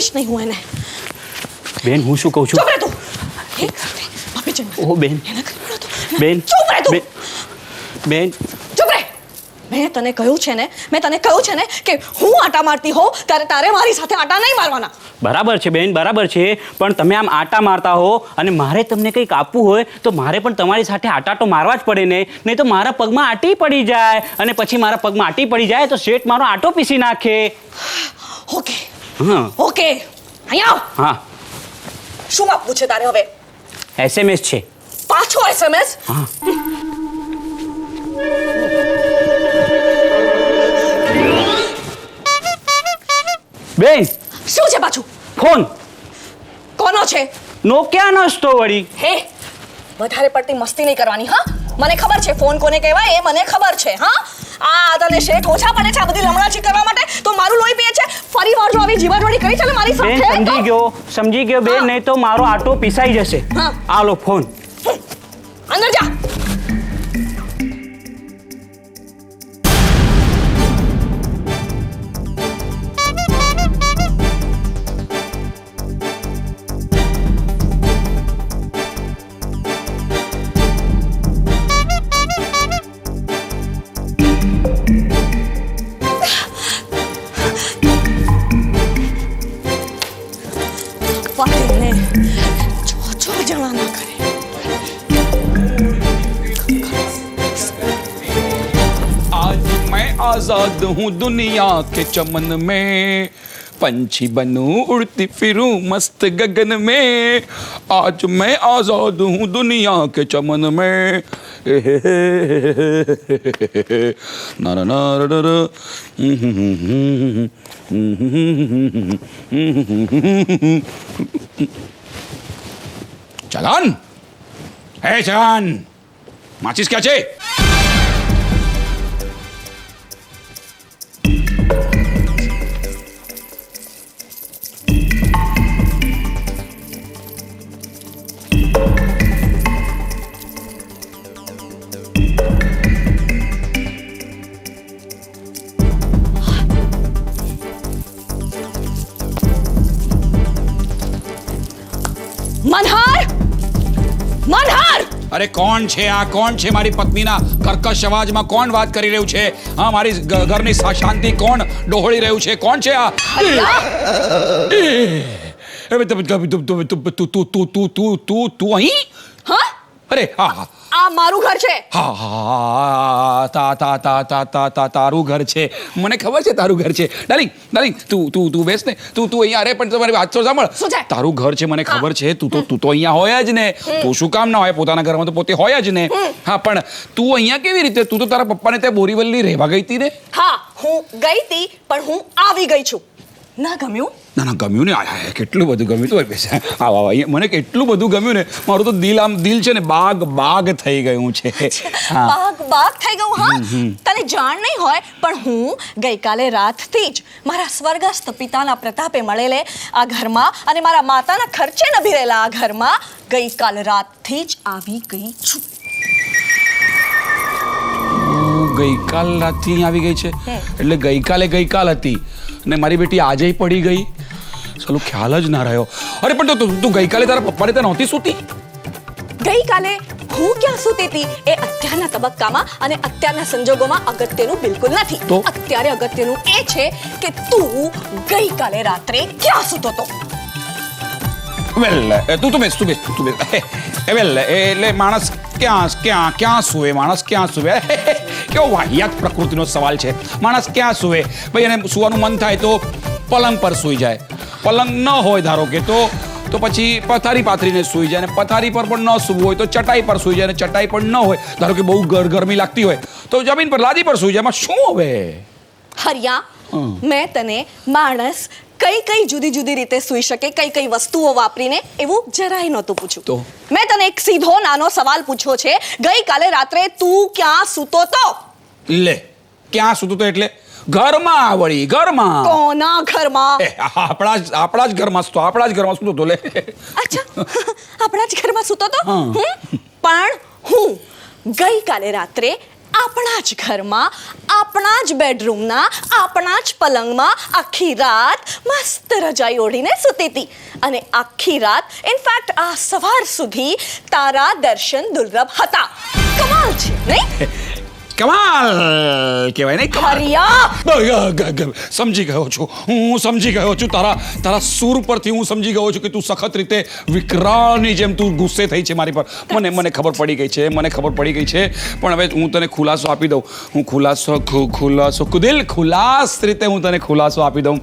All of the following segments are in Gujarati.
છોડીશ નહીં હું એને. બેન હું શું કહું છું? ચૂપ રહે તું. ઓ બેન, બેન ચૂપ રહે તું. બેન ચૂપ રહે. મેં તને કહ્યું છે ને કે હું આટા મારતી હોઉં ત્યારે તારે મારી સાથે આટા નહીં મારવાના. બરાબર છે બેન, બરાબર છે, પણ તમે આમ આટા મારતા હો અને મારે તમને કંઈક આપવું હોય તો મારે પણ તમારી સાથે આટા તો મારવા જ પડે ને, નહીં તો મારા પગમાં આટી પડી જાય અને પછી મારા પગમાં આટી પડી જાય તો શેઠ મારો આટો પીસી નાખે. ઓકે હા ઓકે, અહીંયા આવ. હા, શું આપવું છે તારે હવે? SMS છે. પાછો SMS? હા. બેન શું છે પાછું? ફોન કોનો છે? નોકિયાનો જ તો વળી. હે, વધારે પડતી મસ્તી નહીં કરવાની. હા, મને ખબર છે ફોન કોને કહેવાય, એ મને ખબર છે. હા, આ તને શેઠ ઓછા પડે છે આ બધી લમણાચી કરવા માટે તો મારું લોહી પીએ છે. ફરી વાર જો આવી જીવાડવાડી કરી ચાલે મારી બેન સાથે સમજી ગયો બેન, નહીં તો મારો આટો પીસાઈ જશે. હા. આ લો ફોન. અંદર જા. પતિને જો જણા ના કરે. आज मैं आजाद हूँ दुनिया के चमन में, पंछी बनूं उड़ती फिरूं मस्त गगन में. आज मैं आजाद हूँ दुनिया के चमन में. ना ना ना ना ना. चलन, हे चलन, माचिस क्या છે? મનહર, મનહર! અરે કોણ છે આ? કોણ છે? મારી પત્નીના કર્કશ અવાજમાં કોણ વાત કરી રહ્યું છે? હા, મારી ઘરની શાંતિ કોણ ડહોળી રહ્યું છે? કોણ છે આ? તું અહીં? હા, અરે હા આ મારું ઘર છે. હા હા, તારું ઘર છે. મને ખબર છે તારું ઘર છે. ડાર્લિંગ તું બેસ ને. તું અહીંયા અરે પણ તમારી વાત તો સાંભળ. શું છે? તારું ઘર છે મને ખબર છે. તું તો અહીંયા હોય જ ને. તું શું કામ ના હોય? પોતાના ઘરમાં તો પોતે હોય જ ને. હા, પણ તું અહીંયા કેવી રીતે? તું તો તારા પપ્પાને ત્યાં બોરીવલી રહેવા ગઈ હતી ને. હા, હું ગઈ હતી પણ હું આવી ગઈ છું. ના ગમ્યું? ના ગમ્યું ને. આ કેટલું બધું ગમ્યું. તો બેસ. મને કેટલું બધું ગમ્યું ને. મારું તો દિલ છે ને બાગ થઈ ગયું છે. બાગ થઈ ગયું. હા, તને જાણ નહીં હોય પણ હું ગઈકાલે રાતથી જ મારા સ્વર્ગસ્થ પિતાના પ્રતાપે મળેલે આ ઘરમાં અને મારા માતાના ખર્ચે નભી રહેલા આ ઘરમાં ગઈકાલ રાતથી જ આવી ગઈ છું. ગઈકાલ રાતથી આવી ગઈ છે એટલે ગઈકાલ હતી અને મારી બેટી આજે પડી ગઈ. ચાલો ખ્યાલ જ ના રહ્યો. અરે પણ તું ગઈકાલે તારા પપ્પાને ત્યાં નહોતી સૂતી? ગઈકાલે હું ક્યાં સૂતી હતી એ અત્યારના તબક્કામાં અને અત્યારના સંજોગોમાં અગત્યનું બિલકુલ નથી. તો? અત્યારે અગત્યનું એ છે કે તું ગઈકાલે રાત્રે ક્યાં સૂતો હતો? વેલ તું બેસ. વેલ એટલે માણસ ક્યાં સૂવે? માણસ ક્યાં સૂવે? કેવો વાહિયાત પ્રકૃતિનો સવાલ છે. માણસ ક્યાં સૂવે? ભાઈ એને સૂવાનું મન થાય તો પલંગ પર સૂઈ જાય. પલંગ ન હોય ધારો કે તો પછી પથારી પાથરીને સૂઈ જાય. અને પથારી પર પણ ન સૂવું હોય તો ચટાઈ પર સૂઈ જાય. અને ચટાઈ પણ ન હોય ધારો કે બહુ ગરમી લાગતી હોય તો જમીન પર લાદી પર સૂઈ જાય. એમાં શું હવે? હરિયા, મેં તને માણસ કઈ જુદી જુદી રીતે સૂઈ શકે, કઈ વસ્તુઓ વાપરીને એવું જરાય નહોતું પૂછ્યું. તો મેં તને એક સીધો નાનો સવાલ પૂછ્યો છે. ગઈકાલે રાત્રે તું ક્યાં સૂતો તો? લે, ક્યાં સૂતો તો એટલે ઘરમાં? વળી ઘરમાં? કોના ઘરમાં? આપણા જ ઘરમાં સૂતો. લે, અચ્છા, આપણા જ ઘરમાં સૂતો તો? પણ હું ગઈકાલે રાત્રે આપણા જ ઘરમાં આપણા જ બેડરૂમના આપણા જ પલંગમાં આખી રાત મસ્ત રજાઈ ઓઢીને સૂતી હતી અને આખી રાત ઇનફેક્ટ આ સવાર સુધી તારા દર્શન દુર્લભ હતા. કમાલ છે નહીં? કમાલ કહેવાય નહીં કમાલ. હરિયા સમજી ગયો છું, હું સમજી ગયો છું. તારા સૂર પરથી હું સમજી ગયો છું કે તું સખત રીતે વિકરાળની જેમ તું ગુસ્સે થઈ છે મારી પર. મને ખબર પડી ગઈ છે, મને ખબર પડી ગઈ છે. પણ હવે હું તને ખુલાસો આપી દઉં. હું ખુલાસ રીતે હું તને ખુલાસો આપી દઉં.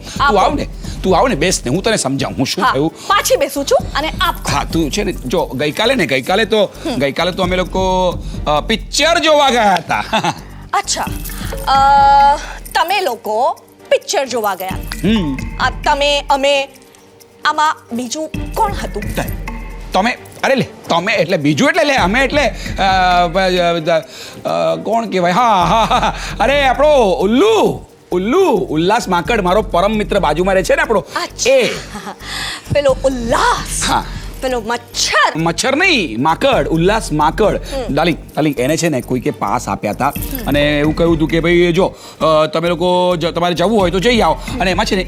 તું આવ ને બેસ ને હું તને સમજાવું હું શું થયું. પાછી બેસું છું અને આપ. હા તું છે ને જો ગઈકાલે તો અમે લોકો પિક્ચર જોવા ગયા હતા. અચ્છા, તમે લોકો પિક્ચર જોવા ગયા. આ તમે અમે આમાં બીજું કોણ હતું? તમે તમે એટલે બીજું એટલે અમે એટલે કોણ કહેવાય? હા અરે આપણો ઉલ્લાસ માંકડ, મારો પરમ મિત્ર બાજુમાં રહે છે ને આપણો એ. પેલો ઉલ્લાસ? હા. પેલો મચ્છર નહીં, માંકડ, ઉલ્લાસ માંકડ. ડાર્લિંગ એને છે ને કોઈકે પાસ આપ્યા હતા અને એવું કહ્યું હતું કે ભાઈ જો તમે લોકો તમારે જવું હોય તો જઈ આવો. અને એમાં છે ને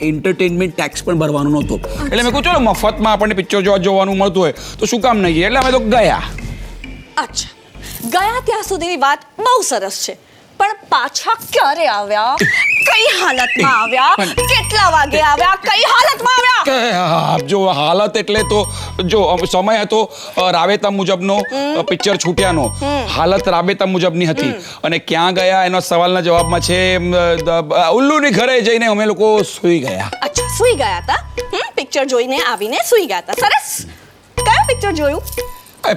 એન્ટરટેનમેન્ટ ટેક્સ પણ ભરવાનો નહોતો. એટલે મેં કહું ચલો મફતમાં આપણને પિક્ચર જોવાનું મળતું હોય તો શું કામ નહીં, એટલે અમે તો ગયા. અચ્છા, ગયા ત્યાં સુધીની વાત બહુ સરસ છે, પણ પાછા ક્યારે આવ્યા? કઈ હાલતમાં આવ્યા? કેટલા વાગે આવ્યા? કઈ હાલતમાં આવ્યા? જો હાલત એટલે તો જો સમય હતો રાબેતા મુજબનો, પિક્ચર છૂટ્યાનો. હાલત રાબેતા મુજબની હતી. અને ક્યાં ગયા એનો સવાલના જવાબમાં છે ઉલ્લુની ઘરે જઈને અમે લોકો સૂઈ ગયા. અચ્છા, સૂઈ ગયા હતા? પિક્ચર જોઈને આવીને સૂઈ ગયા હતા. સરસ. કયું પિક્ચર જોયું?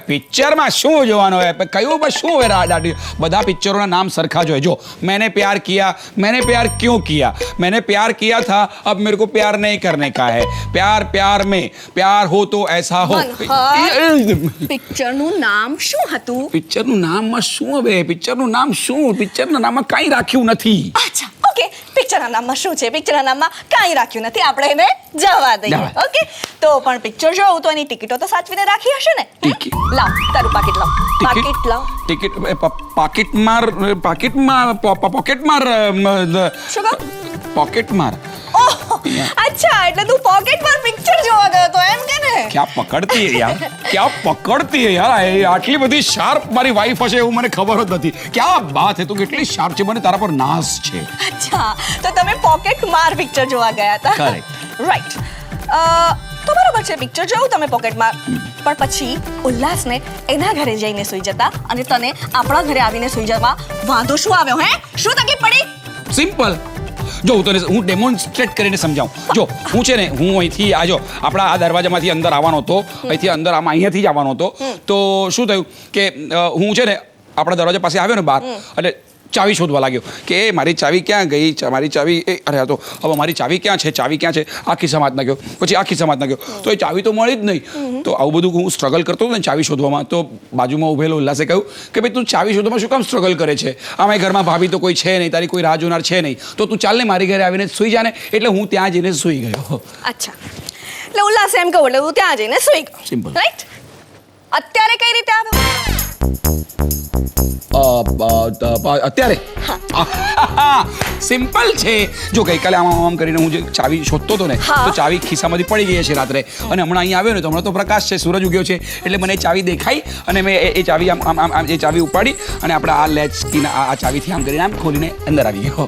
પિક્ચરમાં શું જોવાનું હોય? કયું શું હોય દાદી? બધા પિક્ચરોના નામ સરખા જ હોય. જો मैंने प्यार किया, मैंने प्यार क्यों किया, मैंने प्यार किया था, अब मेरे को प्यार नहीं करने का है, प्यार में प्यार हो तो ऐसा हो. પિક્ચરનું નામ શું હતું? પિક્ચરનું નામમાં શું હવે? પિક્ચરનું નામ શું? પિક્ચરના નામમાં કાંઈ રાખ્યું નથી. અચ્છા, ઓકે. પિક્ચરના નામમાં શું છે? પિક્ચરના નામમાં કાંઈ રાખ્યું નથી. આપણે એને જવા દઈએ. ઓકે, તો પણ પિક્ચર જોવું તો એની ટિકિટો તો સાચવીને રાખી હશે ને? લાવ તારું પાકીટ લાવ. પાકીટ લાવ. ટિકિટ પોકેટમાર શું કહો? પોકેટમાર. અચ્છા, એટલે તું પોકેટમાર પિક્ચર જોવા ગયો તો એમ કે ને? ક્યાં પકડતી હે યાર, ક્યાં પકડતી હે યાર. આટલી બધી શાર્પ મારી વાઈફ હશે એવું મને ખબર જ નથી. ક્યાં વાત હે, તું કેટલી શાર્પ છે, મને તારા પર નાશ છે. અચ્છા, તો તમે પોકેટમાર પિક્ચર જોવા ગયા હતા? કરેક્ટ. રાઈટ. તો બરોબર છે, પિક્ચર જોયું તમે પોકેટમાર, પણ પછી ઉલ્લાસને એના ઘરે જઈને સૂઈ જતા અને તને આપણા ઘરે આવીને સૂઈ જવા વાંધો શું આવ્યો? હે, શું તકલીફ પડી? સિમ્પલ. જો હું ડેમોન્સ્ટ્રેટ કરીને સમજાવું. જો હું છે ને હું અહીંથી આપણા આ દરવાજામાંથી અંદર આવવાનો હતો, અહીંયાથી જ આવવાનો હતો. તો શું થયું કે હું છે ને આપણા દરવાજા પાસે આવ્યો ને બહાર, એટલે ચાવી શોધવા લાગ્યો કે મારી ચાવી ક્યાં ગઈ, મારી ચાવી અરે તો હવે મારી ચાવી ક્યાં છે, આ ખિસ્સામાં જ નાખ્યો, પછી આ ખિસ્સામાં જ નાખ્યો, તો એ ચાવી તો મળી જ નહીં. તો આવું બધું હું સ્ટ્રગલ કરતો હતો ને ચાવી શોધવામાં. તો બાજુમાં ઉભેલો ઉલ્લાસે કહ્યું કે ભાઈ તું ચાવી શોધવામાં શું કામ સ્ટ્રગલ કરે છે? આમાં ઘરમાં ભાભી તો કોઈ છે નહીં, તારી કોઈ રાહ જોનાર છે નહીં, તો તું ચાલ ને મારી ઘરે આવીને સૂઈ જા ને. એટલે હું ત્યાં જઈને સૂઈ ગયો. અચ્છા, એટલે ઉલ્લાસ એમ કહું એટલે તું ત્યાં જઈને સૂઈ ગયો. સિમ્પલ. રાઈટ. અત્યારે કઈ રીતે આવ્યો? અત્યારે સિમ્પલ છે. જો ગઈકાલે આમ કરીને હું જે ચાવી શોધતો હતો ને, તો ચાવી ખિસ્સામાંથી પડી ગઈ છે રાત્રે, અને હમણાં અહીંયા આવ્યો ને તો હમણાં તો પ્રકાશ છે, સૂરજ ઉગ્યો છે, એટલે મને ચાવી દેખાઈ અને મેં એ ચાવી આમ એ ચાવી ઉપાડી અને આપણે આ લેચ કી આ ચાવીથી આમ કરીને આમ ખોલીને અંદર આવી ગયો.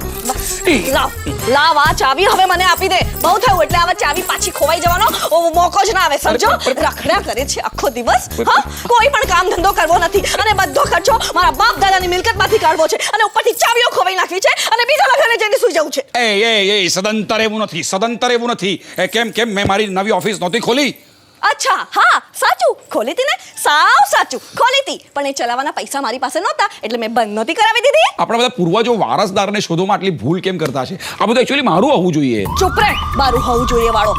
લાવ આ ચાવી હવે મને આપી દે. બહુ થયું. એટલે આવા ચાવી પાછી ખોવાઈ જવાનો મોકો જ ના આવે, સમજો? રખડ્યા કરે છે આખો દિવસ. હા, કોઈ પણ કામ ધંધો કરવો નથી અને બધો ખર્ચો મારા બાપ દાદાની મિલકતમાંથી કાઢવો છે અને ઉપરથી ચાવીઓ ખોવાઈ નાખવી છે અને બીજાના ઘરે જઈને સૂઈ જવું છે. સદંતર એવું નથી. કેમ મેં મારી નવી ઓફિસ નહોતી ખોલી? અચ્છા, હા સાચું, ખોલી હતી ને, સાવ સાચું ખોલી હતી, પણ એ ચલાવવાના પૈસા મારી પાસે નહોતા એટલે મેં બંધ નહોતી કરાવી દીધી. આપણા બધા પૂર્વજો વારસદારને શોધવામાં આટલી ભૂલ કેમ કરતા છે? આ બધું એકચ્યુઅલી મારું હોવું જોઈએ. ચૂપ રહે, મારું હોવું જોઈએ વાળો.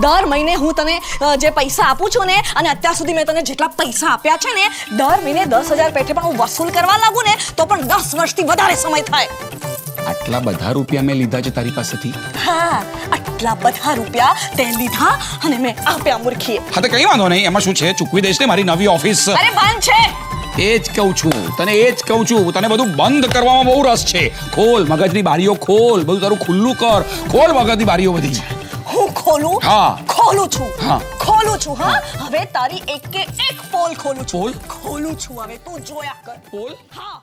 દર મહિને હું તને જે પૈસા આપું છું ને, અને અત્યાર સુધી મેં તને જેટલા પૈસા આપ્યા છે ને, દર મહિને 10,000 પેટે પણ હું વસૂલ કરવા લાગુ ને તો પણ 10 વર્ષથી વધારે સમય થાય. આટલા બધા રૂપિયા મેં લીધા છે તારી પાસેથી? હા, આટલા બધા રૂપિયા તે લીધા અને મેં આપ્યા મૂર્ખીએ. હા તો કઈ વાંધો નહીં, એમાં શું છે, ચૂકવી દઈશ ને મારી નવી ઓફિસ. અરે બંધ છે. એ જ કહું છું તને, એ જ કહું છું તને. બધું બંધ કરવામાં બહુ રસ છે. ખોલ મગજની બારીઓ, ખોલ બધું તારું ખુલ્લું કર. ખોલ મગજની બારીઓ બધી. હું ખોલું? હા. ખોલું છું. હા. ખોલું છું. હા, હવે તારી એક કે એક પોલ ખોલું છું. પોલ? ખોલું છું હવે, તું જોયા કર. પોલ? હા.